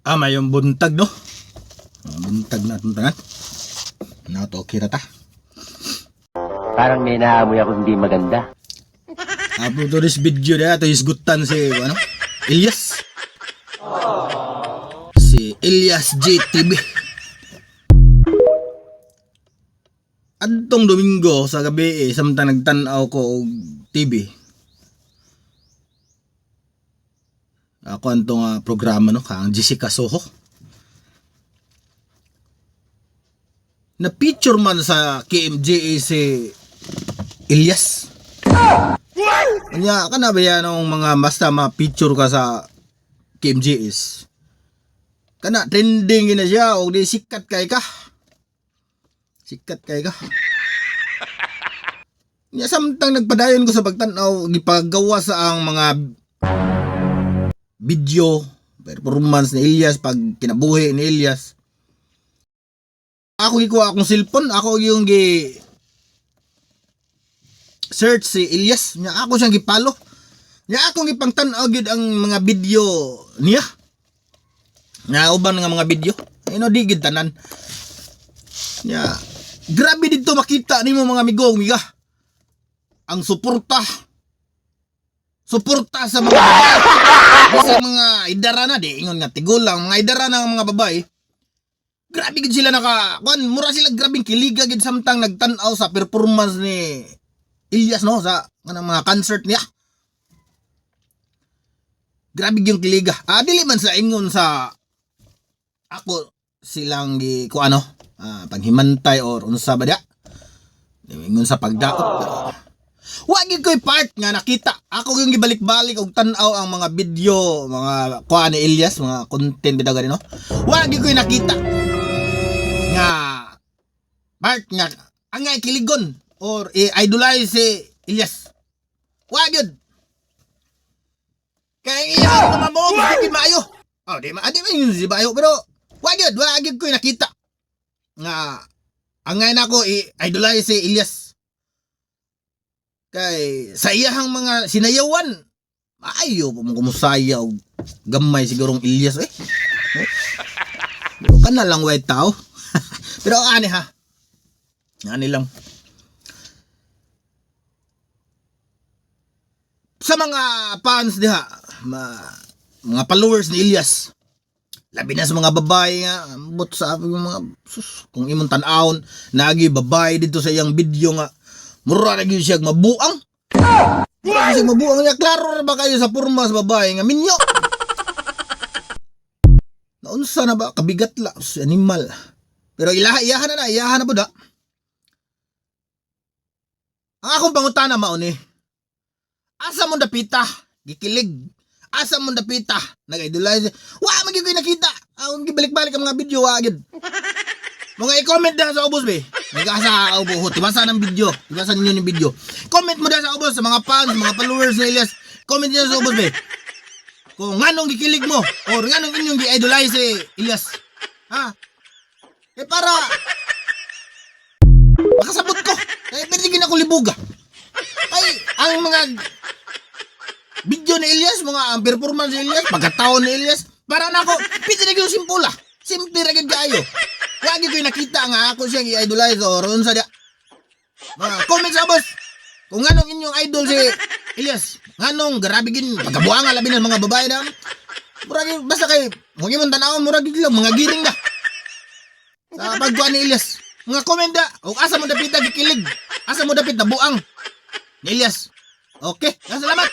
Mayong buntag no. Buntag na tuntanan. Nato kira ta. Parang may naamoy ako hindi maganda. Upload to this video na to isgutan si ano? Elias. Si Elias JTV. Adtong Domingo sa gabi samtang nagtan-aw ko og TV. Ako antong programa no kang Jessica Soho. Na picture man sa KMJA si Elias. Kanya ka na ba yan ng mga basta ma-picture ka sa KMJS? Kana trending na siya o di sikat kay ka. Sikat kay ka. Nya samtang nagpadayon ko sa pagtanaw gipagawa sa ang mga video performance ni Elias pag kinabuhi ni Elias. Ako gikuha akong cellphone, ako yung search si Elias, nya ako siyang gipalo. Nya ako gipangtan-aw gyud ang mga video niya. Nya uban nga mga video, di gid tanan. Nya grabe dito makita nimo mga amigo, miga. Ang suporta sa mga babae. Sa mga idara na di ingon nga tigulang mga idara na mga babae. Grabe gid sila mura sila grabing kiliga gid samtang nagtan-aw sa performance ni Elias no sa mga concert niya. Grabe yung kiliga. Dili man sa ingon sa ako silang panghimantay or unsa ba dia? Ingon sa pagdaot. Wa gid ko'y part nga nakita. Ako yung gibalik-balik og tan-aw ang mga video, mga kuha ni Elias, mga content bitaw gani no. Wa gid ko'y nakita nga part nga ang kiligon or idolize si Elias. Wa gyud. Kaya iya naman mo gid maayo. Di man yun si maayo pero wa gyud ko'y nakita nga ang nako idolize si Elias. Kay sa iyahang mga sinayawan maayo po mo kumusaya og gamay sigurong Elias Pero kana lang white tao. Pero ani ha. Ani lang. Sa mga fans diha, mga followers ni Elias. Labi na sa mga babae nga, ambot sa mga kung imong tan-awon, nagi babae dito sa iyang video nga. Mura na gyud siya mabuang. Mura siya mabuang niya. Klaro na ba kayo sa porma sa babae nga minyo? Naunsa na ba kabigat la si animal. Pero iyahan na po da. Ang akong pangutana mauni. Asa mo dapita? Gikilig. Asa mo dapita? Nag-idolize. Wa magiging ko'y nakita. Ang gibalik-balik ang mga video agad. Mga i-comment na sa ubos be. Nag-asa ubo. Tibasa ng video. Tibasa ninyo ng video. Comment mo na sa ubos sa mga fans, mga followers ni Elias. Comment niyo sa ubos be. Kung nganong gikilig mo or nganong inyong gi-idolize si Elias. Ha? Para makasabot ko. Pwede gina ko libuga. Ang mga video ni Elias, mga performance ni Elias, pagkataon ni Elias, para na ako, pwede na yung simpula. Simple ra gid kayo. Wagi ko'y nakita nga ako siyang i-idolize or unsa dia. Comment sa boss. Kung nganong inyong idol si Elias, nganong grabe gin pagkabuang labi ng mga babae na. Murag basta kay mo imong tan-awon murag gid lang mga giring da. Sa pagkuan ni Elias. Mga comment da, o asa mo dapit gikilig. Asa mo dapit na buang ni Elias. Okay, salamat.